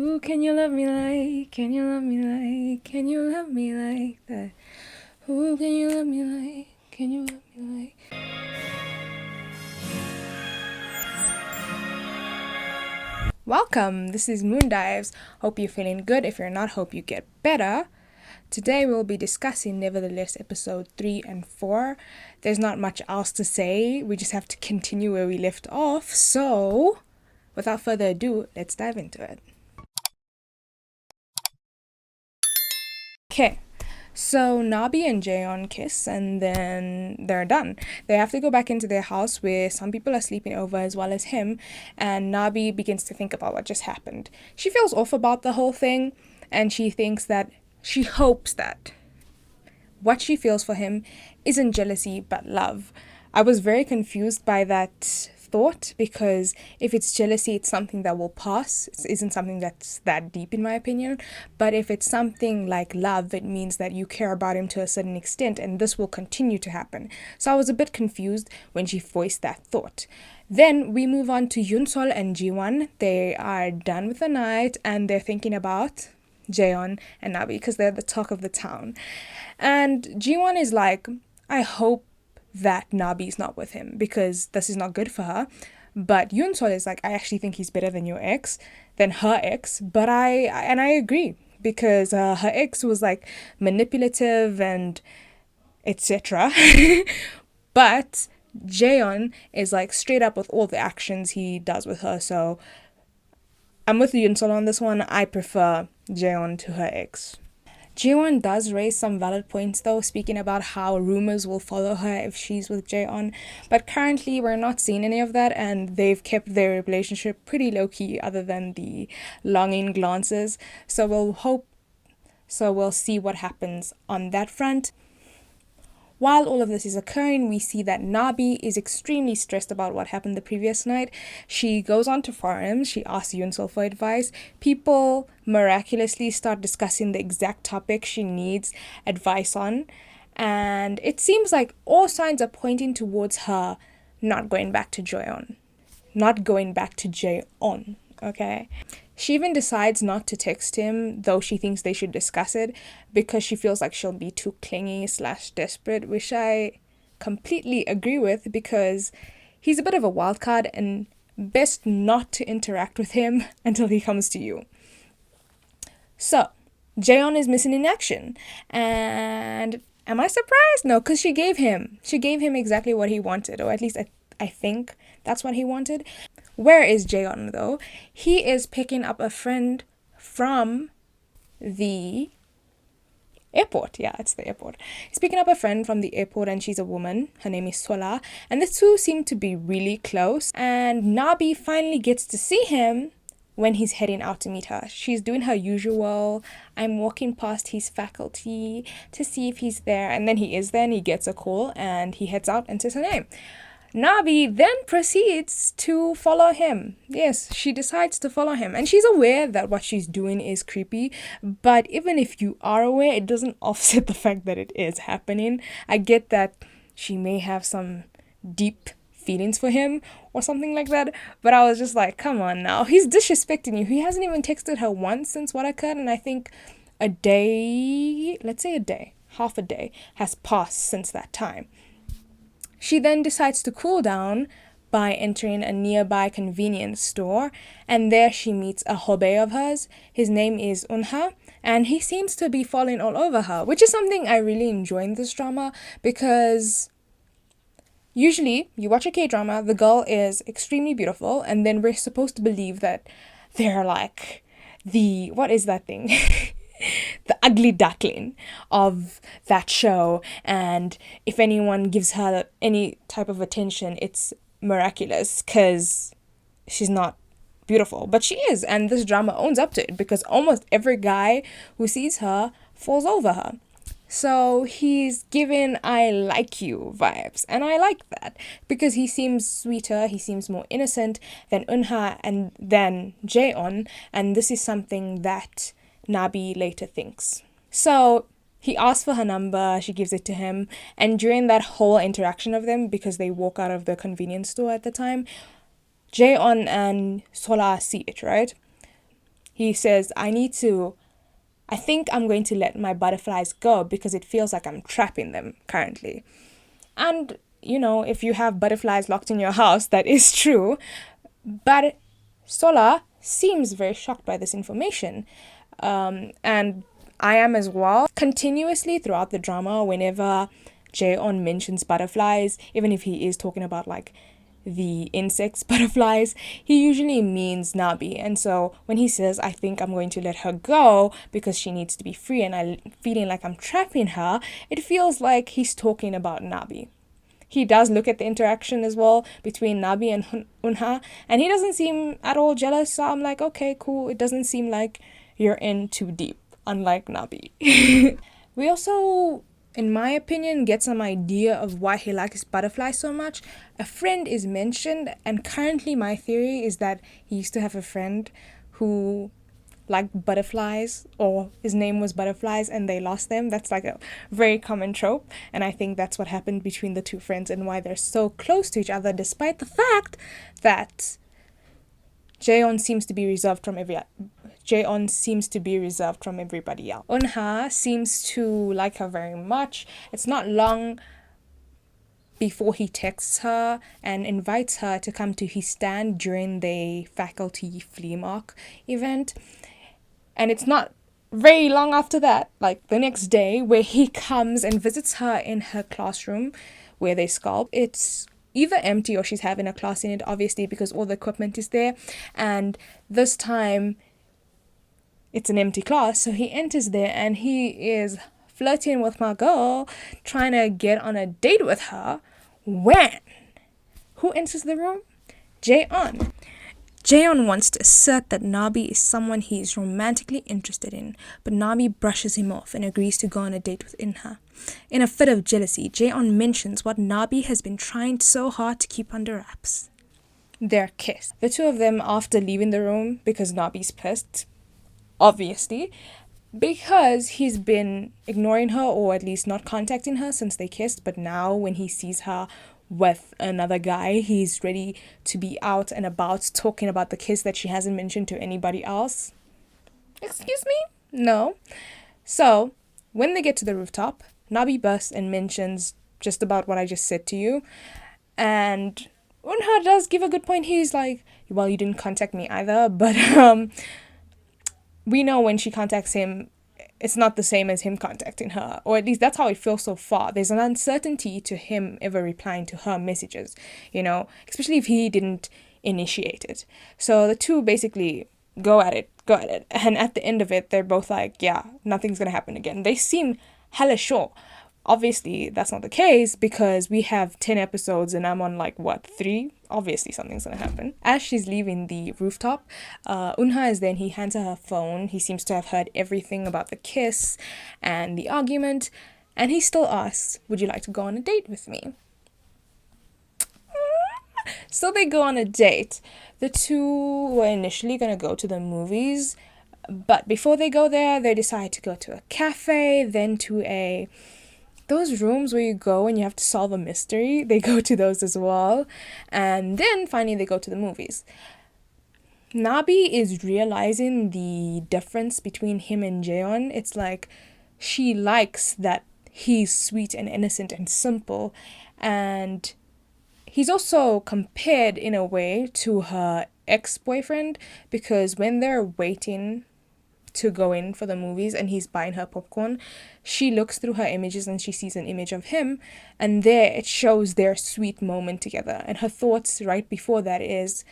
Ooh, can you love me like, can you love me like, can you love me like that? Ooh, can you love me like, can you love me like? Welcome, this is Moon Dives. Hope you're feeling good. If you're not, hope you get better. Today we'll be discussing Nevertheless episode 3 and 4. There's not much else to say. We just have to continue where we left off. So, without further ado, let's dive into it. Okay, so Nabi and Jae Eon kiss and then they're done. They have to go back into their house where some people are sleeping over as well as him, and Nabi begins to think about what just happened. She feels off about the whole thing, and she hopes that what she feels for him isn't jealousy but love. I was very confused by that thought, because if it's jealousy, it's something that will pass. It isn't something that's that deep in my opinion. But if it's something like love, it means that you care about him to a certain extent, and this will continue to happen. So I was a bit confused when she voiced that thought. Then we move on to Yunsol and Jiwan. They are done with the night and they're thinking about Jae Eon and Nabi because they're the talk of the town. And Jiwan is like, I hope that Nabi is not with him because this is not good for her. But Yunsol is like, I actually think he's better than her ex. But I agree, because her ex was like manipulative and etc. But Jae Eon is like straight up with all the actions he does with her. So I'm with Yunsol on this one. I prefer Jae Eon to her ex. Jiwan does raise some valid points though, speaking about how rumors will follow her if she's with Jae Eon, but currently we're not seeing any of that, and they've kept their relationship pretty low-key other than the longing glances. So we'll see what happens on that front. While all of this is occurring, we see that Nabi is extremely stressed about what happened the previous night. She goes on to forums, she asks Yunsol for advice. People miraculously start discussing the exact topic she needs advice on. And it seems like all signs are pointing towards her not going back to Jae Eon. Okay? She even decides not to text him, though she thinks they should discuss it, because she feels like she'll be too clingy / desperate, which I completely agree with, because he's a bit of a wild card and best not to interact with him until he comes to you. So, Jae Eon is missing in action, and am I surprised? No, because she gave him exactly what he wanted, or at least I think that's what he wanted. Where is Jae Eon though? He is picking up a friend from the airport. Yeah, it's the airport. He's picking up a friend from the airport, and she's a woman. Her name is Sola, and the two seem to be really close. And Nabi finally gets to see him when he's heading out to meet her. She's doing her usual, I'm walking past his faculty to see if he's there, and then he is there and he gets a call and he heads out and says her name. Nabi then proceeds to follow him. Yes, she decides to follow him. And she's aware that what she's doing is creepy. But even if you are aware, it doesn't offset the fact that it is happening. I get that she may have some deep feelings for him or something like that. But I was just like, come on now. He's disrespecting you. He hasn't even texted her once since what occurred. And I think half a day has passed since that time. She then decides to cool down by entering a nearby convenience store, and there she meets a hobe of hers. His name is Unha, and he seems to be falling all over her, which is something I really enjoy in this drama, because usually you watch a K-drama, the girl is extremely beautiful, and then we're supposed to believe that they're like what is that thing? The ugly duckling of that show, and if anyone gives her any type of attention, it's miraculous because she's not beautiful, but she is, and this drama owns up to it, because almost every guy who sees her falls over her. So he's given I like you vibes, and I like that, because he seems sweeter, he seems more innocent than Unha and than Jae Eon, and this is something that Nabi later thinks. So he asks for her number, she gives it to him, and during that whole interaction of them, because they walk out of the convenience store at the time, Jae Eon and Sola see it, right? He says, I think I'm going to let my butterflies go because it feels like I'm trapping them currently. And, if you have butterflies locked in your house, that is true. But Sola seems very shocked by this information. And I am as well. Continuously throughout the drama, whenever Jae Eon mentions butterflies, even if he is talking about like the insects, butterflies, he usually means Nabi. And so when he says, I think I'm going to let her go because she needs to be free and I'm feeling like I'm trapping her, it feels like he's talking about Nabi. He does look at the interaction as well between Nabi and Unha, and he doesn't seem at all jealous. So I'm like, okay, cool. It doesn't seem like you're in too deep, unlike Nabi. We also, in my opinion, get some idea of why he likes butterflies so much. A friend is mentioned, and currently my theory is that he used to have a friend who liked butterflies, or his name was Butterflies, and they lost them. That's like a very common trope, and I think that's what happened between the two friends and why they're so close to each other, despite the fact that Jaeon seems to be reserved from everybody else. Unha seems to like her very much. It's not long before he texts her and invites her to come to his stand during the faculty flea market event. And it's not very long after that, like the next day, where he comes and visits her in her classroom where they sculpt. It's either empty or she's having a class in it, obviously, because all the equipment is there. And this time, it's an empty class. So he enters there and he is flirting with my girl, trying to get on a date with her. When? Who enters the room? Jae-eon. Jae-eon wants to assert that Nabi is someone he is romantically interested in, but Nabi brushes him off and agrees to go on a date with Unha. In a fit of jealousy, Jae-eon mentions what Nabi has been trying so hard to keep under wraps. Their kiss. The two of them, after leaving the room, because Nabi's pissed, obviously, because he's been ignoring her or at least not contacting her since they kissed, but now when he sees her with another guy, he's ready to be out and about talking about the kiss that she hasn't mentioned to anybody else. Excuse me? No. So, when they get to the rooftop, Nabi bursts and mentions just about what I just said to you. And Unha does give a good point. He's like, well, you didn't contact me either, but we know when she contacts him, it's not the same as him contacting her, or at least that's how it feels so far. There's an uncertainty to him ever replying to her messages, especially if he didn't initiate it. So the two basically go at it, and at the end of it, they're both like, yeah, nothing's gonna happen again. They seem hella sure. Obviously, that's not the case because we have 10 episodes and I'm on 3? Obviously, something's gonna happen. As she's leaving the rooftop, Unha is there and he hands her phone. He seems to have heard everything about the kiss and the argument, and he still asks, would you like to go on a date with me? So they go on a date. The two were initially gonna go to the movies, but before they go there, they decide to go to a cafe, then to those rooms where you go and you have to solve a mystery. They go to those as well. And then finally they go to the movies. Nabi is realizing the difference between him and Jaeon. It's like she likes that he's sweet and innocent and simple. And he's also compared in a way to her ex-boyfriend, because when they're waiting to go in for the movies and he's buying her popcorn, she looks through her images and she sees an image of him, and there it shows their sweet moment together, and her thoughts right before that is,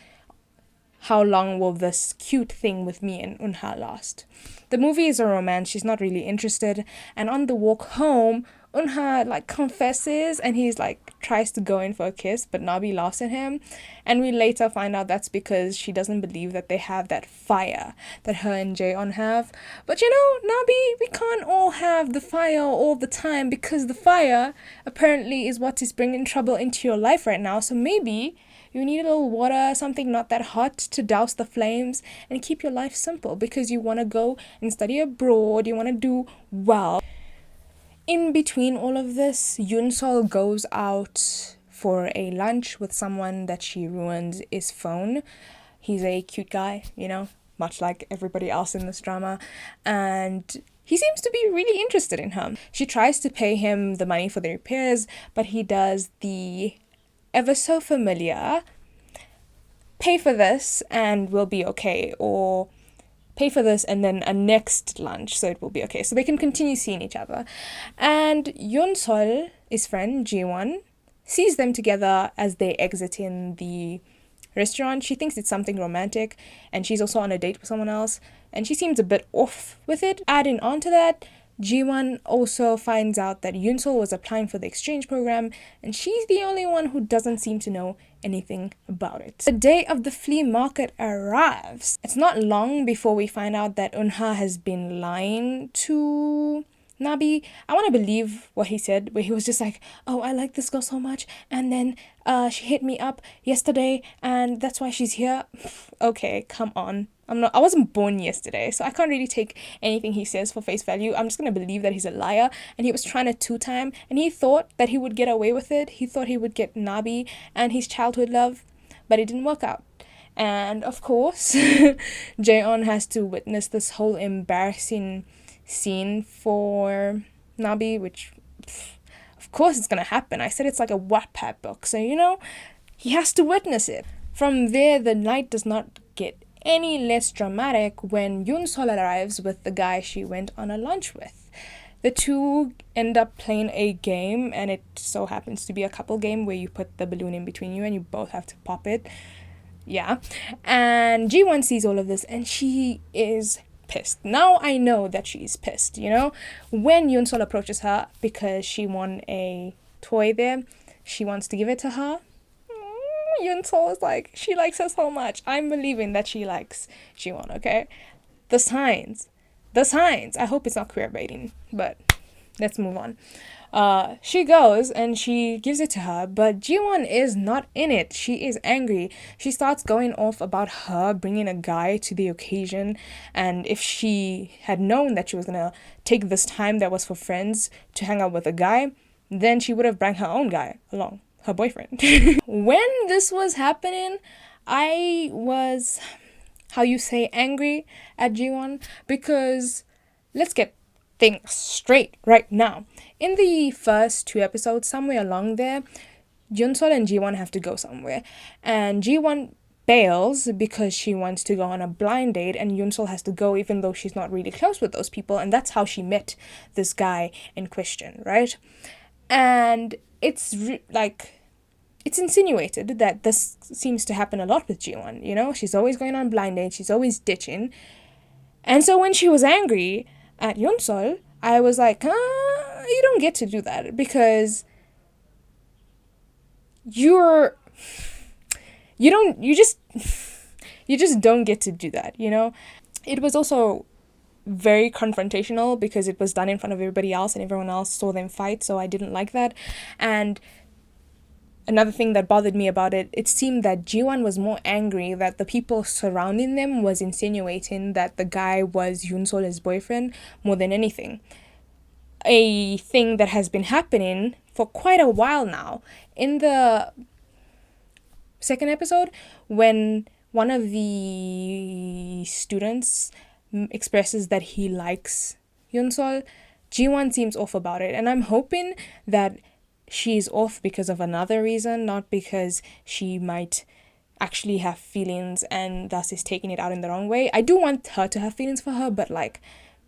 how long will this cute thing with me and Unha last? The movie is a romance. She's not really interested, and on the walk home, Unha confesses, and he's tries to go in for a kiss, but Nabi laughs at him, and we later find out that's because she doesn't believe that they have that fire that her and Jaeon have. But Nabi, we can't all have the fire all the time, because the fire apparently is what is bringing trouble into your life right now. So maybe you need a little water, something not that hot to douse the flames and keep your life simple, because you want to go and study abroad, you want to do well. In between all of this, Yunsol goes out for a lunch with someone that she ruins his phone. He's a cute guy, much like everybody else in this drama, and he seems to be really interested in her. She tries to pay him the money for the repairs, but he does the ever so familiar pay for this and we'll be okay, or pay for this and then a next lunch so it will be okay, so they can continue seeing each other. And Yunsol, his friend Jiwan, sees them together as they exit in the restaurant. She thinks it's something romantic, and she's also on a date with someone else, and she seems a bit off with it. Adding on to that, Jiwan also finds out that Yunsol was applying for the exchange program, and she's the only one who doesn't seem to know anything about it. The day of the flea market arrives. It's not long before we find out that Unha has been lying to Nabi. I want to believe what he said, where he was just like, oh, I like this girl so much, and then she hit me up yesterday and that's why she's here. Okay, come on. I wasn't born yesterday, so I can't really take anything he says for face value. I'm just gonna believe that he's a liar, and he was trying to two-time, and he thought that he would get away with it. He thought he would get Nabi and his childhood love, but it didn't work out. And of course, Jae Eon has to witness this whole embarrassing scene for Nabi, which of course it's gonna happen. I said it's like a Wattpad book, so he has to witness it. From there, the night does not get any less dramatic when Yunsol arrives with the guy she went on a lunch with. The two end up playing a game, and it so happens to be a couple game where you put the balloon in between you and you both have to pop it. Yeah. And Jiwan sees all of this and she is pissed. Now I know that she's pissed, When Yunsol approaches her because she won a toy there, she wants to give it to her. Yunsol is like, she likes her so much. I'm believing that she likes Jiwan, okay? The signs. I hope it's not queer baiting, but let's move on. She goes and she gives it to her, but Jiwan is not in it. She is angry. She starts going off about her bringing a guy to the occasion, and if she had known that she was gonna take this time that was for friends to hang out with a guy, then she would have brought her own guy along, her boyfriend. When this was happening, I was, angry at Jiwan, because let's get things straight right now. In the first 2 episodes, somewhere along there, Yunsol and Jiwan have to go somewhere, and Jiwan bails because she wants to go on a blind date, and Yunsol has to go even though she's not really close with those people, and that's how she met this guy in question, right? And it's it's insinuated that this seems to happen a lot with Jiwan, she's always going on blind dates, she's always ditching. And so when she was angry at Yunsol, I was like, you don't get to do that, because you just don't get to do that, It was also very confrontational because it was done in front of everybody else and everyone else saw them fight, so I didn't like that. And another thing that bothered me about it, it seemed that Jiwan was more angry that the people surrounding them was insinuating that the guy was Yunsol's boyfriend more than anything. A thing that has been happening for quite a while now. In the second episode, when one of the students expresses that he likes Yunsol, Jiwan seems off about it, and I'm hoping that she's off because of another reason, not because she might actually have feelings and thus is taking it out in the wrong way. I do want her to have feelings for her, but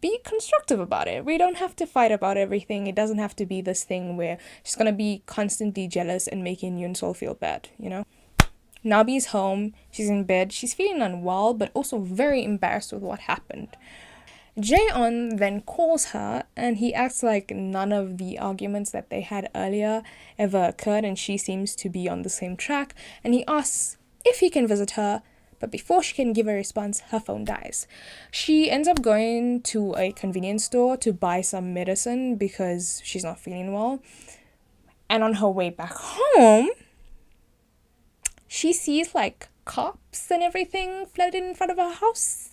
be constructive about it. We don't have to fight about everything. It doesn't have to be this thing where she's gonna be constantly jealous and making Yunsol feel bad, Nabi's home, she's in bed, she's feeling unwell, but also very embarrassed with what happened. Jae Eon then calls her, and he acts like none of the arguments that they had earlier ever occurred, and she seems to be on the same track, and he asks if he can visit her, but before she can give a response, her phone dies. She ends up going to a convenience store to buy some medicine because she's not feeling well, and on her way back home, she sees cops and everything flooded in front of her house.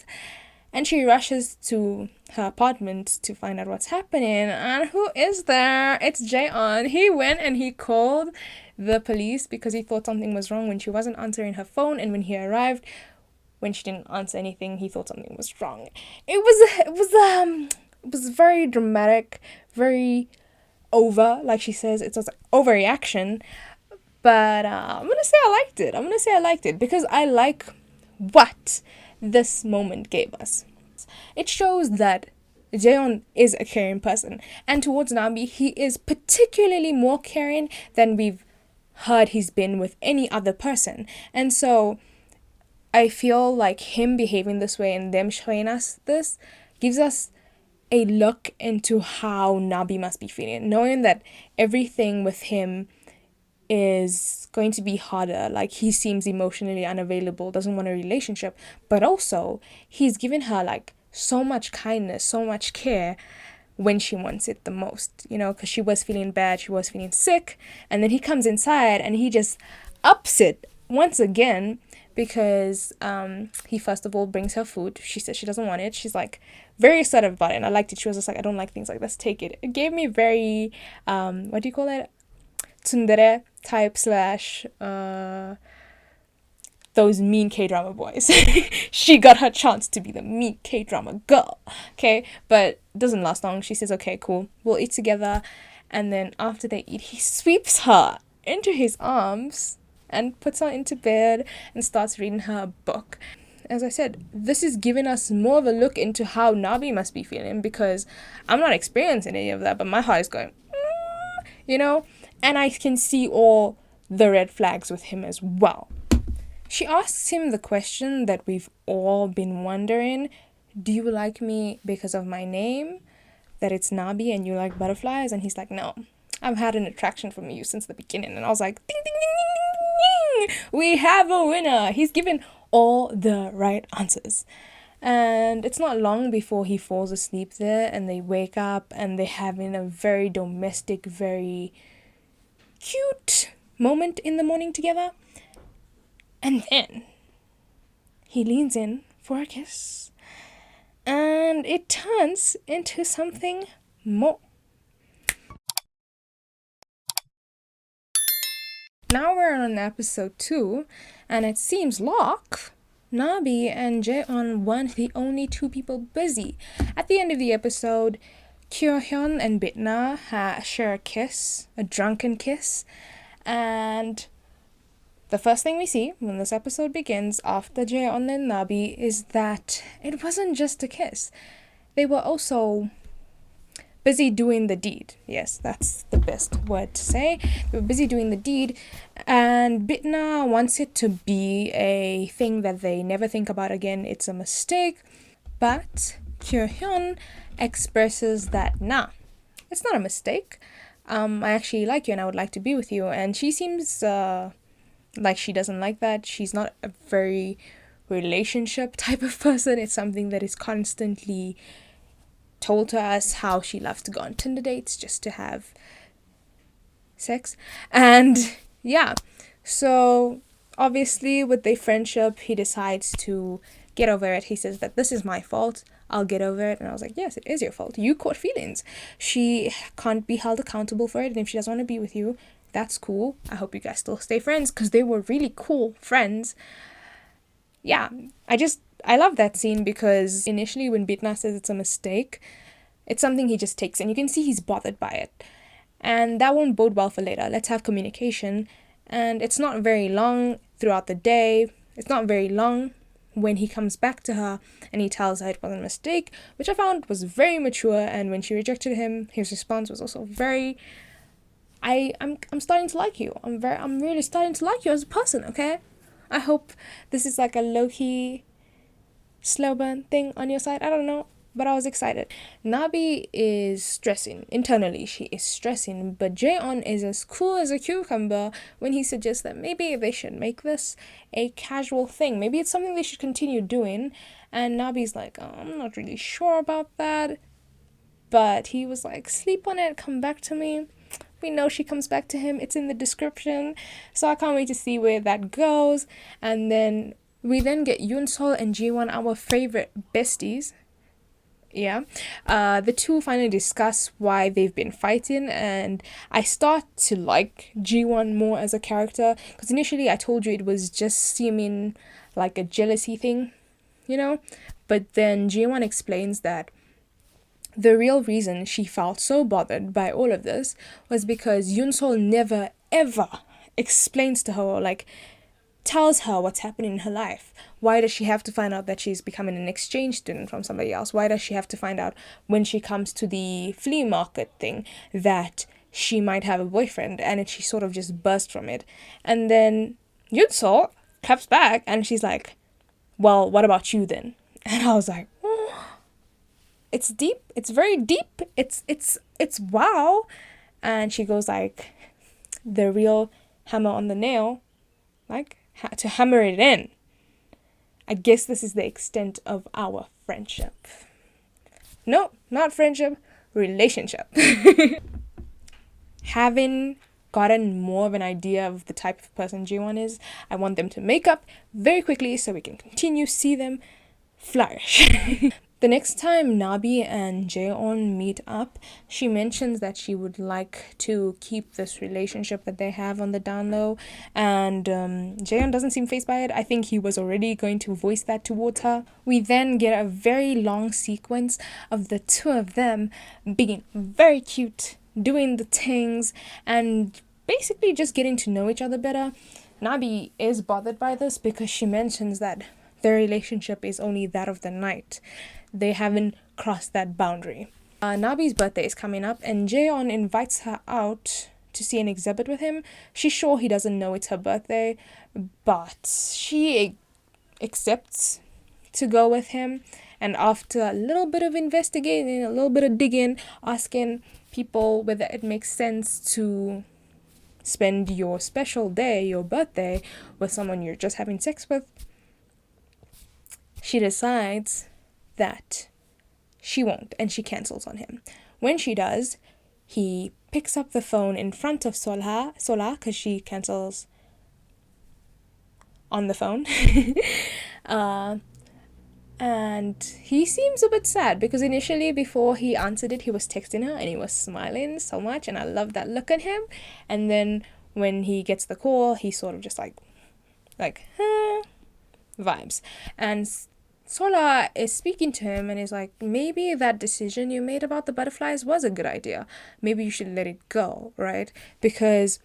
And she rushes to her apartment to find out what's happening. And who is there? It's Jae Eon. He went and he called the police because he thought something was wrong when she wasn't answering her phone. And when he arrived, when she didn't answer anything, he thought something was wrong. It was very dramatic, very over, like she says. It was like overreaction. But I'm gonna say I liked it because I like what this moment gave us. It shows that Jaeon is a caring person, and towards Nabi, he is particularly more caring than we've heard he's been with any other person. And so I feel like him behaving this way and them showing us this gives us a look into how Nabi must be feeling, knowing that everything with him is going to be harder. Like, he seems emotionally unavailable, doesn't want a relationship, but also he's given her like so much kindness, so much care when she wants it the most, because she was feeling bad, she was feeling sick, and then he comes inside and he just ups it once again, because he first of all brings her food. She says she doesn't want it. She's like very excited about it, and I liked it. She was just like, I don't like things like this, take it. It gave me very what do you call it, tsundere type slash those mean K-drama boys. She got her chance to be the mean K-drama girl, okay? But it doesn't last long. She says, okay, cool, we'll eat together. And then after they eat, he sweeps her into his arms and puts her into bed and starts reading her a book. As I said, this is giving us more of a look into how Nabi must be feeling, because I'm not experiencing any of that, but my heart is going, and I can see all the red flags with him as well. She asks him the question that we've all been wondering: do you like me because of my name, that it's Nabi and you like butterflies? And he's like, no, I've had an attraction from you since the beginning. And I was like, ding, ding, ding, ding, ding, ding. We have a winner. He's given all the right answers. And it's not long before he falls asleep there, and they wake up and they're having a very domestic, very cute moment in the morning together. And then he leans in for a kiss, and it turns into something more. Now we're on episode 2, and it seems like Nabi and Jaeon weren't the only two people busy. At the end of the episode, Kyohyun and Bitna share a kiss, a drunken kiss, and the first thing we see when this episode begins after Jaeon and Nabi is that it wasn't just a kiss. They were also busy doing the deed. Yes, that's the best word to say. They were busy doing the deed, and Bitna wants it to be a thing that they never think about again. It's a mistake. But Kyohyun expresses that, nah, it's not a mistake. I actually like you and I would like to be with you. And she seems like she doesn't like that. She's not a very relationship type of person. It's something that is constantly told to us, how she loves to go on Tinder dates just to have sex. And yeah, so obviously with their friendship, he decides to get over it. He says that this is my fault, I'll get over it. And I was like, yes, it is your fault. You caught feelings. She can't be held accountable for it. And if she doesn't want to be with you, that's cool. I hope you guys still stay friends, because they were really cool friends. Yeah, I love that scene, because initially when Bitna says it's a mistake, it's something he just takes, and you can see he's bothered by it. And that won't bode well for later. Let's have communication. And it's not very long throughout the day. It's not very long when he comes back to her and he tells her it was a mistake, which I found was very mature. And when she rejected him, his response was also very... I'm starting to like you. I'm really starting to like you as a person, okay? I hope this is like a low-key slow burn thing on your side. I don't know, but I was excited. Nabi is stressing. Internally, she is stressing, but Jaeon is as cool as a cucumber when he suggests that maybe they should make this a casual thing. Maybe it's something they should continue doing. And Nabi's like, oh, I'm not really sure about that. But he was like, sleep on it, come back to me. We know she comes back to him. It's in the description. So I can't wait to see where that goes. And then we get Yunsol and Jiwan, our favorite besties. Yeah. The two finally discuss why they've been fighting. And I start to like Jiwan more as a character. Because initially I told you it was just seeming like a jealousy thing, you know? But then Jiwan explains that the real reason she felt so bothered by all of this was because Yunsol never ever explains to her, or like tells her what's happening in her life. Why does she have to find out that she's becoming an exchange student from somebody else? Why does she have to find out when she comes to the flea market thing that she might have a boyfriend? And she sort of just burst from it. And then Yunsol claps back and she's like, well, what about you then? And I was like, oh, it's deep. It's very deep. It's wow. And she goes like, the real hammer on the nail, like to hammer it in. I guess this is the extent of our friendship. No, not friendship, relationship. Having gotten more of an idea of the type of person Jiwan is, I want them to make up very quickly so we can continue see them flourish. The next time Nabi and Jae Eon meet up, she mentions that she would like to keep this relationship that they have on the down low, and Jae Eon doesn't seem fazed by it. I think he was already going to voice that towards her. We then get a very long sequence of the two of them being very cute, doing the things, and basically just getting to know each other better. Nabi is bothered by this because she mentions that their relationship is only that of the night. They haven't crossed that boundary. Nabi's birthday is coming up and Jae Eon invites her out to see an exhibit with him. She's sure he doesn't know it's her birthday, but she accepts to go with him. And after a little bit of investigating, a little bit of digging, asking people whether it makes sense to spend your special day, your birthday, with someone you're just having sex with, she decides that she won't, and she cancels on him. When she does, he picks up the phone in front of Sola, because she cancels on the phone. And he seems a bit sad because initially, before he answered it, he was texting her and he was smiling so much, and I love that look on him. And then when he gets the call, he's sort of just like vibes. And Sola is speaking to him and is like, maybe that decision you made about the butterflies was a good idea. Maybe you should let it go, right? Because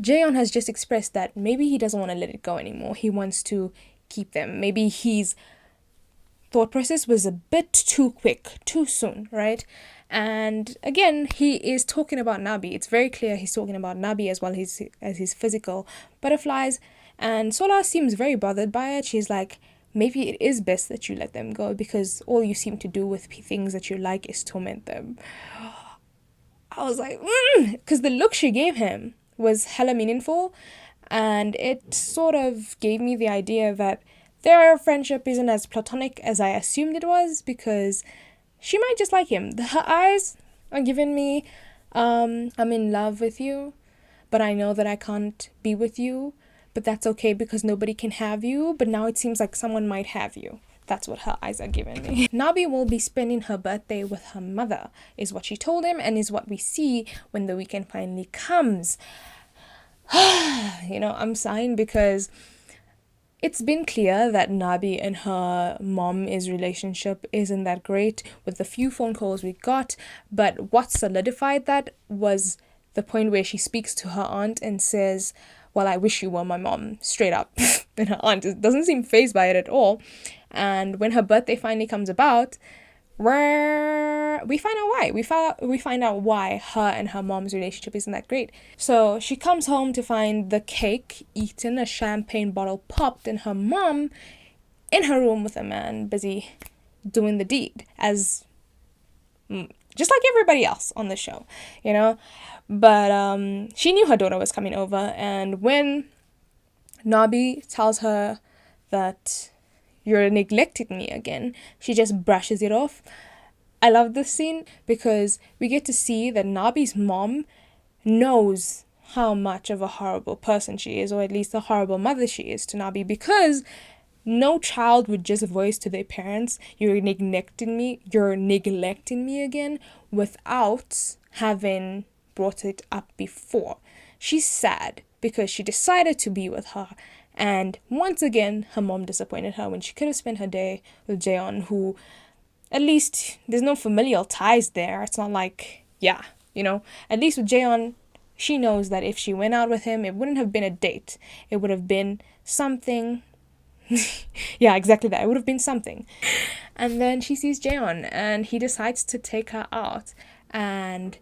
Jae Eon has just expressed that maybe he doesn't want to let it go anymore. He wants to keep them. Maybe his thought process was a bit too quick, too soon, right? And again, he is talking about Nabi. It's very clear he's talking about Nabi as well as his physical butterflies. And Sola seems very bothered by it. She's like, maybe it is best that you let them go because all you seem to do with things that you like is torment them. I was like, because the look she gave him was hella meaningful, and it sort of gave me the idea that their friendship isn't as platonic as I assumed it was, because she might just like him. Her eyes are giving me, I'm in love with you, but I know that I can't be with you, but that's okay because nobody can have you, but now it seems like someone might have you. That's what her eyes are giving me. Nabi will be spending her birthday with her mother, is what she told him, and is what we see when the weekend finally comes. I'm sighing because it's been clear that Nabi and her mom's relationship isn't that great with the few phone calls we got, but what solidified that was the point where she speaks to her aunt and says, well, I wish you were my mom, straight up. And her aunt doesn't seem fazed by it at all. And when her birthday finally comes about, we find out why. We find out why her and her mom's relationship isn't that great. So she comes home to find the cake eaten, a champagne bottle popped, and her mom in her room with a man busy doing the deed, as just like everybody else on the show, But she knew her daughter was coming over, and when Nabi tells her that you're neglecting me again, she just brushes it off. I love this scene because we get to see that Nabi's mom knows how much of a horrible person she is, or at least a horrible mother she is to Nabi, because no child would just voice to their parents, you're neglecting me again, without having brought it up before. She's sad because she decided to be with her, And once again, her mom disappointed her when she could have spent her day with Jaeon, who at least there's no familial ties there. It's not like, yeah, at least with Jaeon, she knows that if she went out with him, it wouldn't have been a date. It would have been something. Yeah, exactly that. It would have been something. And then she sees Jaeon and he decides to take her out. And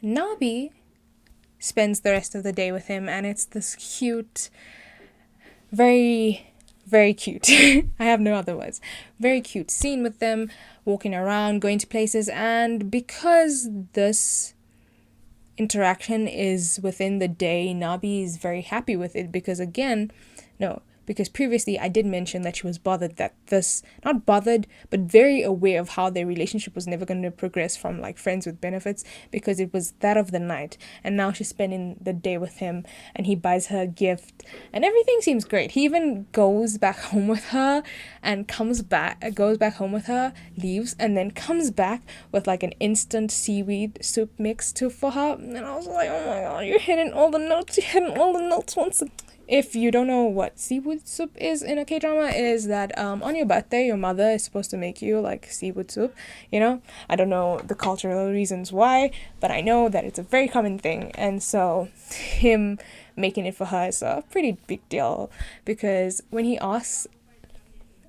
Nabi spends the rest of the day with him, and it's this cute, very, very cute. I have no other words. Very cute scene with them walking around, going to places. And because this interaction is within the day, Nabi is very happy with it because previously I did mention that she was bothered that not bothered, but very aware of how their relationship was never going to progress from like friends with benefits, because it was that of the night. And now she's spending the day with him and he buys her a gift and everything seems great. He even goes back home with her and goes back home with her, leaves, and then comes back with like an instant seaweed soup mix for her. And I was like, oh my god, you're hitting all the notes once again. If you don't know what seaweed soup is in a K-drama, is that on your birthday, your mother is supposed to make you like seaweed soup, I don't know the cultural reasons why, but I know that it's a very common thing. And so him making it for her is a pretty big deal, because when he asks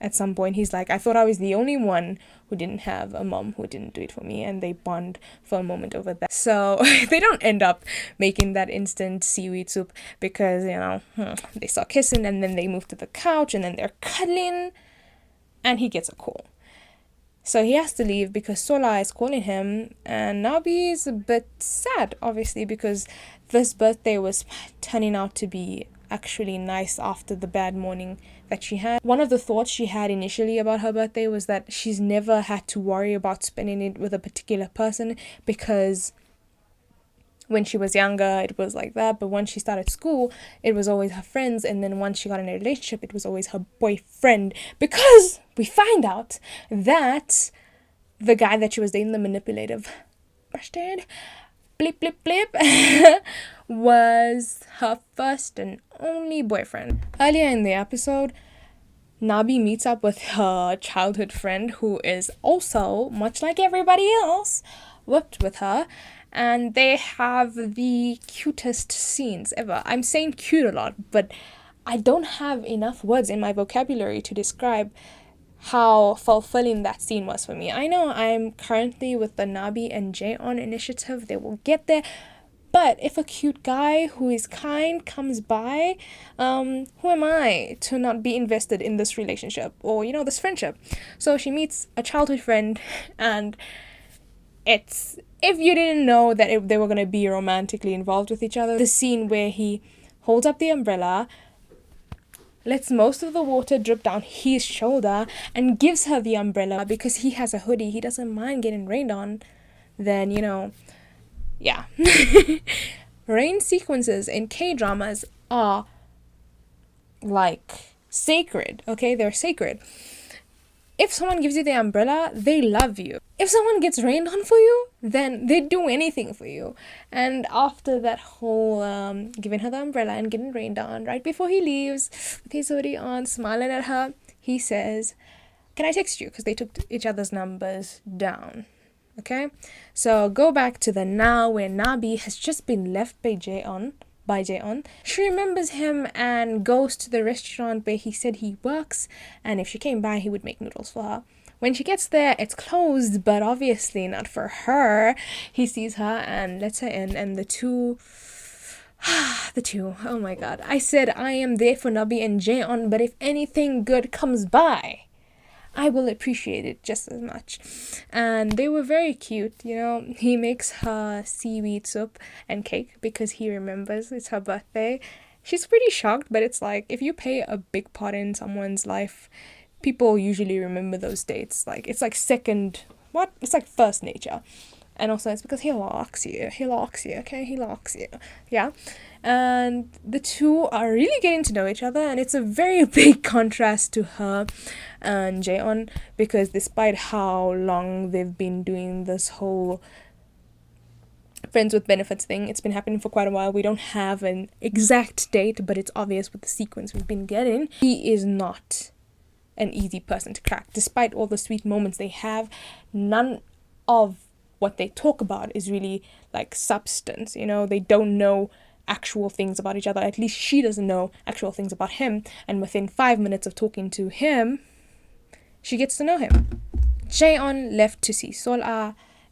at some point, he's like, I thought I was the only one who didn't have a mom who didn't do it for me, and they bond for a moment over that. So they don't end up making that instant seaweed soup because, they start kissing and then they move to the couch and then they're cuddling and he gets a call. So he has to leave because Sola is calling him, and Nabi is a bit sad, obviously, because this birthday was turning out to be actually nice after the bad morning that she had. One of the thoughts she had initially about her birthday was that she's never had to worry about spending it with a particular person, because when she was younger it was like that, but once she started school it was always her friends, and then once she got in a relationship it was always her boyfriend, because we find out that the guy that she was dating, the manipulative bastard, blip blip blip, was her first and only boyfriend. Earlier in the episode, Nabi meets up with her childhood friend, who is also, much like everybody else, whipped with her, and they have the cutest scenes ever. I'm saying cute a lot, but I don't have enough words in my vocabulary to describe how fulfilling that scene was for me. I know I'm currently with the Nabi and Jae Eon initiative. They will get there. But if a cute guy who is kind comes by, who am I to not be invested in this relationship or, this friendship? So she meets a childhood friend, and it's, if you didn't know that they were going to be romantically involved with each other, the scene where he holds up the umbrella, lets most of the water drip down his shoulder, and gives her the umbrella because he has a hoodie. He doesn't mind getting rained on. Then, yeah. Rain sequences in K-dramas are like sacred, okay? They're sacred. If someone gives you the umbrella, they love you. If someone gets rained on for you, then they'd do anything for you. And after that whole giving her the umbrella and getting rained on, right before he leaves with his hoodie on, smiling at her, he says, can I text you? Because they took each other's numbers down. Okay? So go back to the now where Nabi has just been left by Jae Eon. She remembers him and goes to the restaurant where he said he works, and if she came by he would make noodles for her. When she gets there, it's closed, but obviously not for her. He sees her and lets her in, and the two, oh my god. I said I am there for Nabi and Jae Eon, but if anything good comes by, I will appreciate it just as much. And they were very cute, He makes her seaweed soup and cake because he remembers it's her birthday. She's pretty shocked, but it's like, if you play a big part in someone's life, people usually remember those dates. Like, it's like it's like first nature. And also it's because he locks you, okay? He locks you, yeah? And the two are really getting to know each other, and it's a very big contrast to her and Jae Eon, because despite how long they've been doing this whole friends with benefits thing. It's been happening for quite a while. We don't have an exact date, but it's obvious with the sequence we've been getting. He is not an easy person to crack. Despite all the sweet moments they have, none of what they talk about is really like substance. You know, they don't know actual things about each other. At least she doesn't know actual things about him. And within 5 minutes of talking to him, she gets to know him. Jae left to see Sol,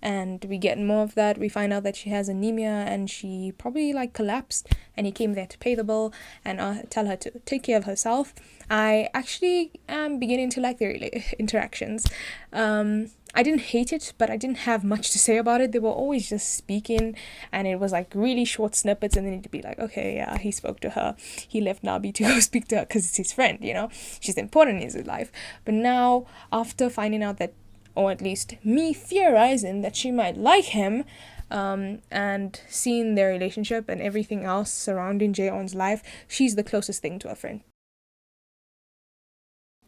and we get more of that. We find out that she has anemia and she probably like collapsed, and he came there to pay the bill and tell her to take care of herself. I actually am beginning to like their interactions. I didn't hate it, but I didn't have much to say about it. They were always just speaking, and it was like really short snippets, and then it'd be like, okay, yeah, he spoke to her. He left Nabi to go speak to her because it's his friend, you know. She's important in his life. But now, after finding out that, or at least me theorizing that she might like him, and seeing their relationship and everything else surrounding Jae-on's life, she's the closest thing to a friend.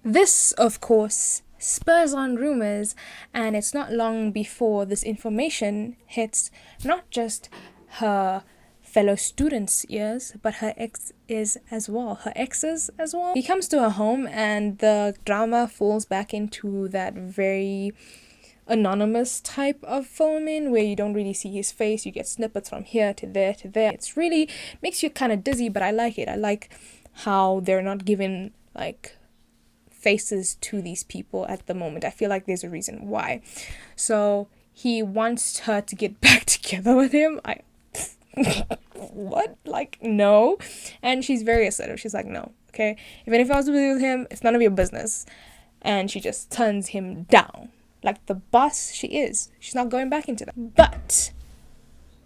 This, of course, spurs on rumors, and it's not long before this information hits not just her fellow students' ears, but her exes as well. He comes to her home, and the drama falls back into that very anonymous type of filming where you don't really see his face. You get snippets from here to there to there. It's really makes you kind of dizzy, but I like it. I like how they're not given like faces to these people at the moment. I feel like there's a reason why. So he wants her to get back together with him. What? Like, no. And she's very assertive. She's like, no, okay? Even if I was with him, it's none of your business. And she just turns him down. Like the boss she is. She's not going back into that. But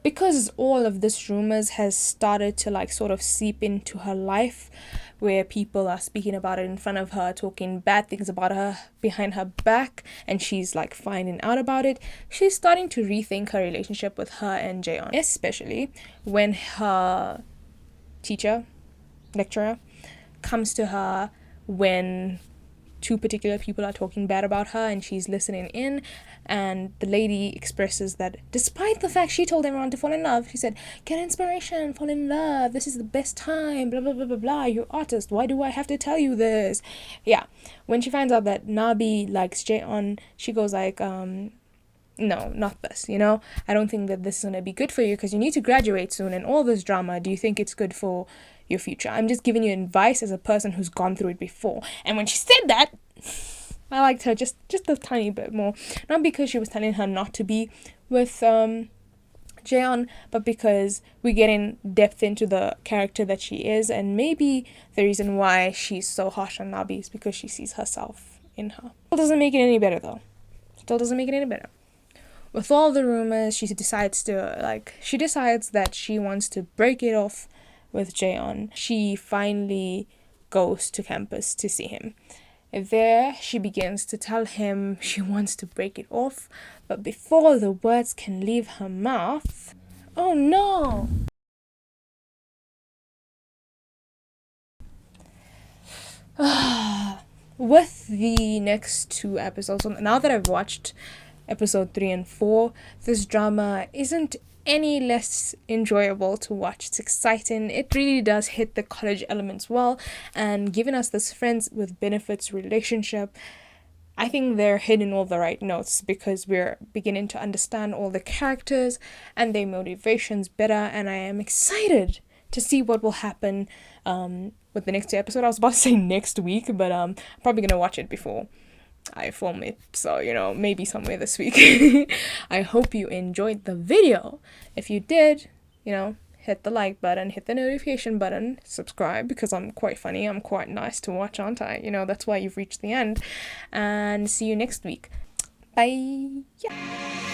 because all of this rumors has started to like sort of seep into her life, where people are speaking about it in front of her, talking bad things about her behind her back, and she's like finding out about it, she's starting to rethink her relationship with her and Jae-on, especially when her lecturer, comes to her when two particular people are talking bad about her and she's listening in, and the lady expresses that despite the fact she told everyone to fall in love, she said, get inspiration, fall in love, this is the best time, blah blah blah blah blah, you're artist, why do I have to tell you this? Yeah, when she finds out that Nabi likes Jae-on, she goes like, no, not this, you know, I don't think that this is gonna be good for you because you need to graduate soon and all this drama. Do you think it's good for your future? I'm just giving you advice as a person who's gone through it before. And when she said that, I liked her just a tiny bit more. Not because she was telling her not to be with Jae-on, but because we're getting depth into the character that she is, and maybe the reason why she's so harsh on Nabi is because she sees herself in her. Still doesn't make it any better though. With all the rumors, she decides that she wants to break it off with Jae-on. She finally goes to campus to see him. There, she begins to tell him she wants to break it off, but before the words can leave her mouth, oh no! With the next two episodes, now that I've watched episode 3 and 4, this drama isn't any less enjoyable to watch. It's exciting. It really does hit the college elements well, and giving us this friends with benefits relationship, I think they're hitting all the right notes because we're beginning to understand all the characters and their motivations better, and I am excited to see what will happen with the next two episodes. I was about to say next week, but I'm probably gonna watch it before I film it, so you know, maybe somewhere this week. I hope you enjoyed the video. If you did, you know, hit the like button, hit the notification button, subscribe, because I'm quite funny, I'm quite nice to watch, aren't I? You know, that's why you've reached the end, and see you next week. Bye. Yeah.